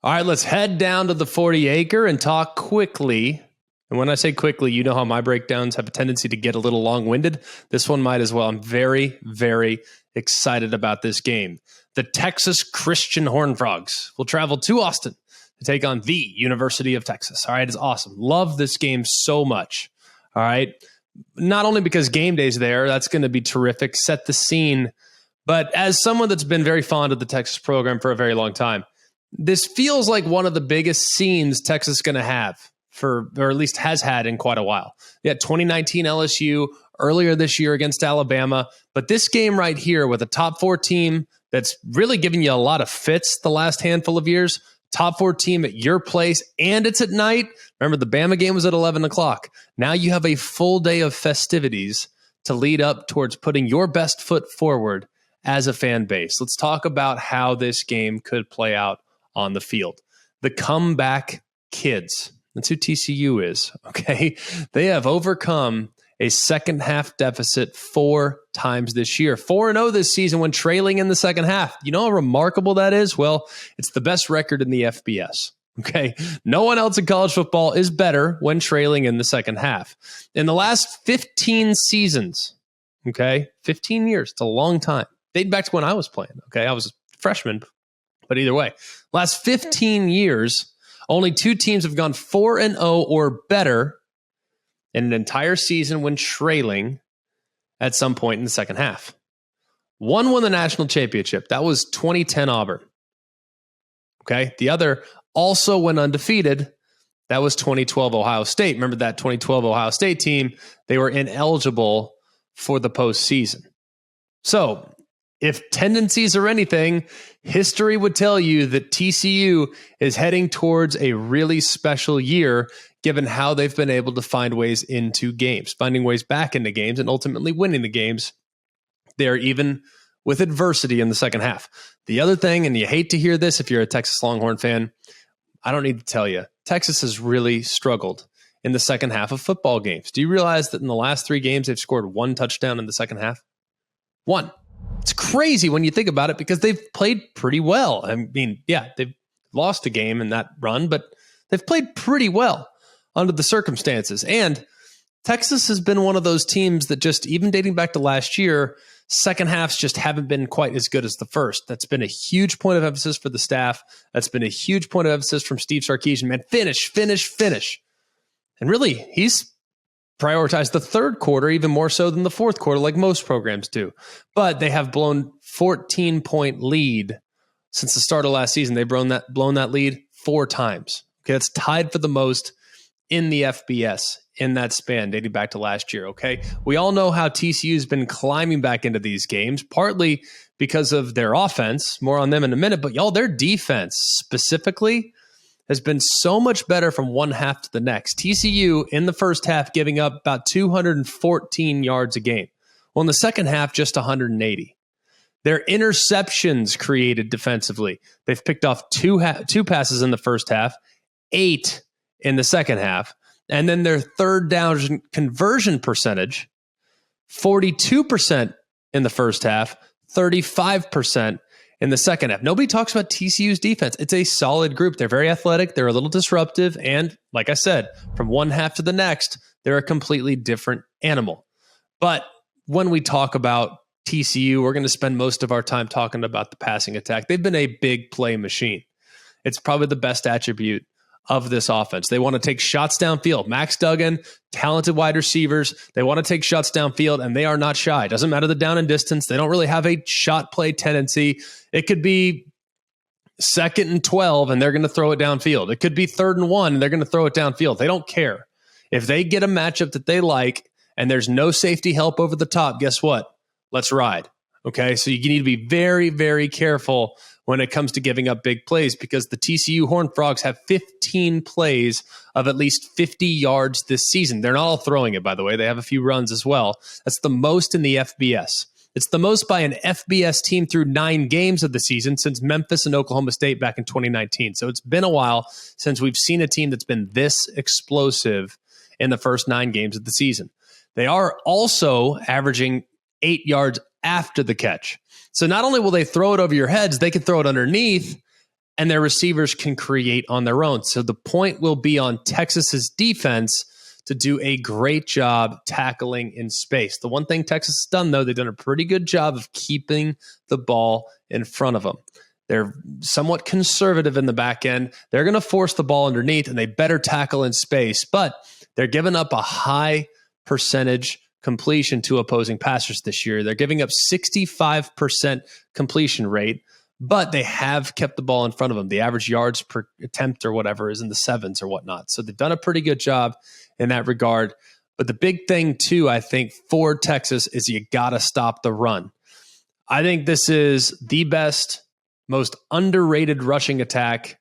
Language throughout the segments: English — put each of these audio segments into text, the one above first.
All right, let's head down to the 40 acre and talk quickly. And when I say quickly, you know how my breakdowns have a tendency to get a little long-winded. This one might as well. I'm very, very excited about this game. The Texas Christian Horned Frogs will travel to Austin to take on the University of Texas. All right, it's awesome. Love this game so much. All right. Not only because game day's there, that's going to be terrific, set the scene. But as someone that's been very fond of the Texas program for a very long time, this feels like one of the biggest scenes Texas is going to have or at least has had in quite a while. Yeah, 2019 LSU, earlier this year against Alabama. But this game right here with a top 4 team that's really giving you a lot of fits the last handful of years, top 4 team at your place, and it's at night. Remember, the Bama game was at 11 o'clock. Now you have a full day of festivities to lead up towards putting your best foot forward as a fan base. Let's talk about how this game could play out on the field. The comeback kids. That's who TCU is, okay? They have overcome a second half deficit 4 times this year. 4-0 this season when trailing in the second half. You know how remarkable that is? Well, it's the best record in the FBS, okay? No one else in college football is better when trailing in the second half. In the last 15 seasons, okay? 15 years, it's a long time. Dating back to when I was playing, okay? I was a freshman, but either way, last 15 years, only 2 teams have gone 4-0 or better in an entire season when trailing at some point in the second half. One won the national championship. That was 2010 Auburn. Okay. The other also went undefeated. That was 2012 Ohio State. Remember that 2012 Ohio State team? They were ineligible for the postseason. So, if tendencies are anything, history would tell you that TCU is heading towards a really special year, given how they've been able to find ways into games, finding ways back into games, and ultimately winning the games there, even with adversity in the second half. The other thing, and you hate to hear this if you're a Texas Longhorn fan, I don't need to tell you, Texas has really struggled in the second half of football games. Do you realize that in the last 3 games, they've scored 1 touchdown in the second half? 1. It's crazy when you think about it because they've played pretty well. I mean, yeah, they've lost a game in that run, but they've played pretty well under the circumstances. And Texas has been one of those teams that just, even dating back to last year, second halves just haven't been quite as good as the first. That's been a huge point of emphasis for the staff. That's been a huge point of emphasis from Steve Sarkisian. Man, finish. And really, he's prioritize the third quarter even more so than the fourth quarter, like most programs do. But they have blown 14-point lead since the start of last season. They've blown that lead 4 times. Okay, that's tied for the most in the FBS in that span dating back to last year. Okay, we all know how TCU has been climbing back into these games, partly because of their offense. More on them in a minute, but y'all, their defense specifically has been so much better from one half to the next. TCU in the first half giving up about 214 yards a game. Well, in the second half, just 180. Their interceptions created defensively. They've picked off 2 passes in the first half, 8 in the second half. And then their third down conversion percentage, 42% in the first half, 35% in the second half. Nobody talks about TCU's defense. It's a solid group. They're very athletic. They're a little disruptive. And like I said, from one half to the next, they're a completely different animal. But when we talk about TCU, we're going to spend most of our time talking about the passing attack. They've been a big play machine. It's probably the best attribute of this offense. They want to take shots downfield. Max Duggan, talented wide receivers. They want to take shots downfield, and they are not shy. Doesn't matter the down and distance. They don't really have a shot play tendency. It could be 2nd and 12, and they're going to throw it downfield. It could be 3rd and 1, and they're going to throw it downfield. They don't care. If they get a matchup that they like, and there's no safety help over the top, guess what? Let's ride. Okay, so you need to be very, very careful when it comes to giving up big plays because the TCU Horned Frogs have 15 plays of at least 50 yards this season. They're not all throwing it, by the way. They have a few runs as well. That's the most in the FBS. It's the most by an FBS team through 9 games of the season since Memphis and Oklahoma State back in 2019. So it's been a while since we've seen a team that's been this explosive in the first 9 games of the season. They are also averaging 8 yards after the catch. So not only will they throw it over your heads, they can throw it underneath, and their receivers can create on their own. So the point will be on Texas's defense to do a great job tackling in space. The one thing Texas has done, though, they've done a pretty good job of keeping the ball in front of them. They're somewhat conservative in the back end. They're going to force the ball underneath, and they better tackle in space. But they're giving up a high percentage completion to opposing passers this year. They're giving up 65% completion rate, but they have kept the ball in front of them. The average yards per attempt or whatever is in the 7s or whatnot. So they've done a pretty good job in that regard. But the big thing, too, I think, for Texas is you got to stop the run. I think this is the best, most underrated rushing attack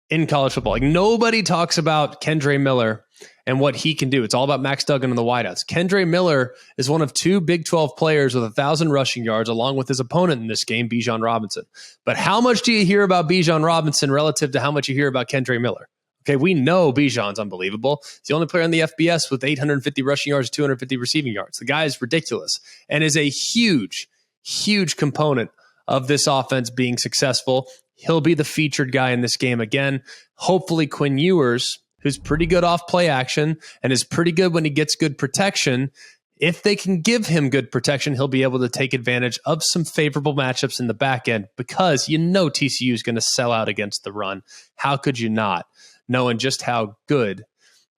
in college football. Like, nobody talks about Kendre Miller and what he can do. It's all about Max Duggan and the wideouts. Kendre Miller is one of 2 Big 12 players with 1,000 rushing yards, along with his opponent in this game, Bijan Robinson. But how much do you hear about Bijan Robinson relative to how much you hear about Kendre Miller? Okay, we know Bijan's unbelievable. He's the only player in the FBS with 850 rushing yards, 250 receiving yards. The guy is ridiculous and is a huge, huge component of this offense being successful. He'll be the featured guy in this game again. Hopefully Quinn Ewers, who's pretty good off play action and is pretty good when he gets good protection, if they can give him good protection, he'll be able to take advantage of some favorable matchups in the back end, because you know TCU is going to sell out against the run. How could you not, knowing just how good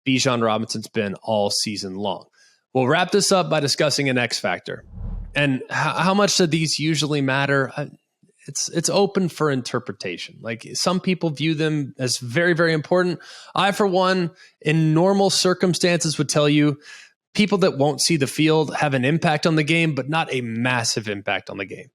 Bijan Robinson's been all season long? We'll wrap this up by discussing an X factor. And how much do these usually matter? It's open for interpretation. Like, some people view them as very, very important. I, for one, in normal circumstances would tell you people that won't see the field have an impact on the game, but not a massive impact on the game.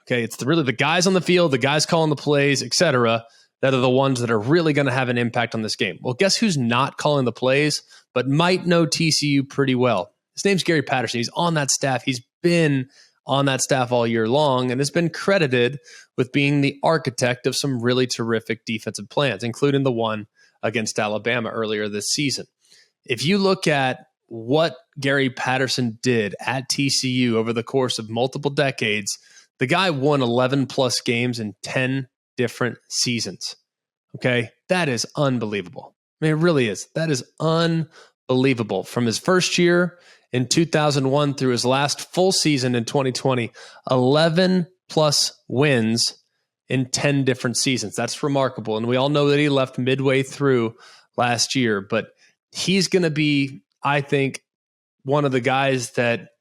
Okay, it's really the guys on the field, the guys calling the plays, etc., that are the ones that are really going to have an impact on this game. Well, guess who's not calling the plays, but might know TCU pretty well? His name's Gary Patterson. He's on that staff. He's been on that staff all year long and has been credited with being the architect of some really terrific defensive plans, including the one against Alabama earlier this season. If you look at what Gary Patterson did at TCU over the course of multiple decades, the guy won 11 plus games in 10 different seasons. Okay, that is unbelievable. I mean, it really is. That is unbelievable. From his first year in 2001 through his last full season in 2020, 11 plus wins in 10 different seasons. That's remarkable. And we all know that he left midway through last year, but he's going to be, I think, one of the guys that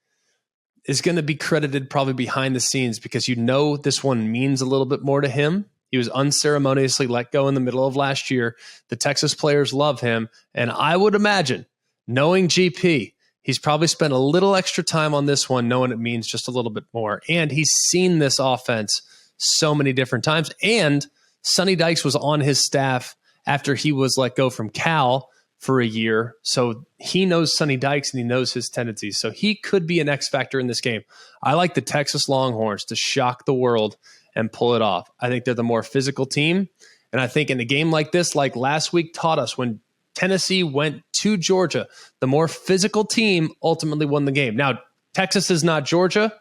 is going to be credited probably behind the scenes, because you know this one means a little bit more to him. He was unceremoniously let go in the middle of last year. The Texas players love him. And I would imagine, knowing GP, he's probably spent a little extra time on this one, knowing it means just a little bit more. And he's seen this offense so many different times. And Sonny Dykes was on his staff after he was let go from Cal for a year. So he knows Sonny Dykes and he knows his tendencies. So he could be an X factor in this game. I like the Texas Longhorns to shock the world and pull it off. I think they're the more physical team. And I think in a game like this, like last week taught us, when Tennessee went to Georgia, the more physical team ultimately won the game. Now, Texas is not Georgia.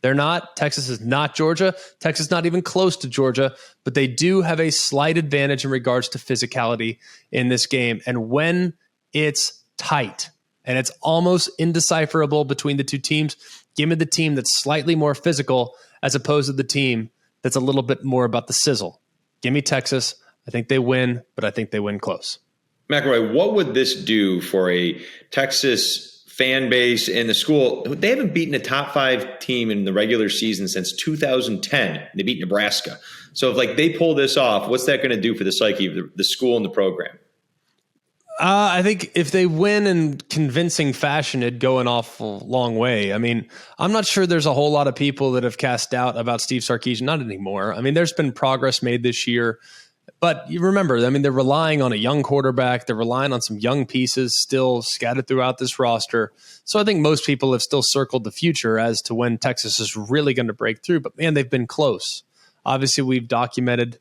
They're not. Texas is not Georgia. Texas is not even close to Georgia, but they do have a slight advantage in regards to physicality in this game. And when it's tight and it's almost indecipherable between the two teams, give me the team that's slightly more physical as opposed to the team that's a little bit more about the sizzle. Give me Texas. I think they win, but I think they win close. McElroy, what would this do for a Texas fan base and the school? They haven't beaten a top 5 team in the regular season since 2010. They beat Nebraska. So if they pull this off, what's that going to do for the psyche of the school and the program? I think if they win in convincing fashion, it'd go an awful long way. I mean, I'm not sure there's a whole lot of people that have cast doubt about Steve Sarkisian. Not anymore. I mean, there's been progress made this year. But you remember, I mean, they're relying on a young quarterback. They're relying on some young pieces still scattered throughout this roster. So I think most people have still circled the future as to when Texas is really going to break through. But, man, they've been close. Obviously, we've documented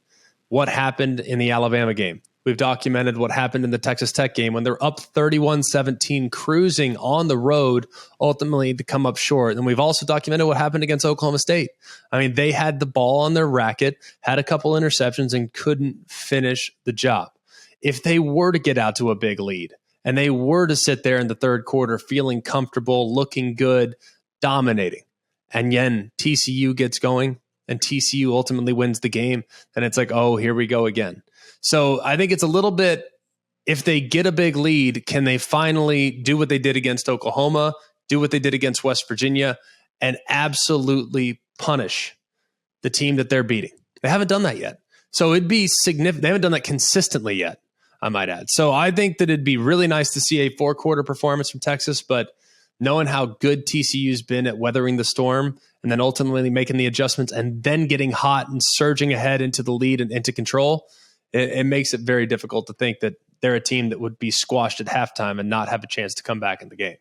what happened in the Alabama game. We've documented what happened in the Texas Tech game when they're up 31-17, cruising on the road, ultimately to come up short. And we've also documented what happened against Oklahoma State. I mean, they had the ball on their racket, had a couple interceptions, and couldn't finish the job. If they were to get out to a big lead and they were to sit there in the third quarter feeling comfortable, looking good, dominating, and then TCU gets going and TCU ultimately wins the game, then it's like, oh, here we go again. So I think it's a little bit, if they get a big lead, can they finally do what they did against Oklahoma, do what they did against West Virginia, and absolutely punish the team that they're beating? They haven't done that yet. So it'd be significant. They haven't done that consistently yet, I might add. So I think that it'd be really nice to see a four-quarter performance from Texas, but knowing how good TCU's been at weathering the storm and then ultimately making the adjustments and then getting hot and surging ahead into the lead and into control, it makes it very difficult to think that they're a team that would be squashed at halftime and not have a chance to come back in the game.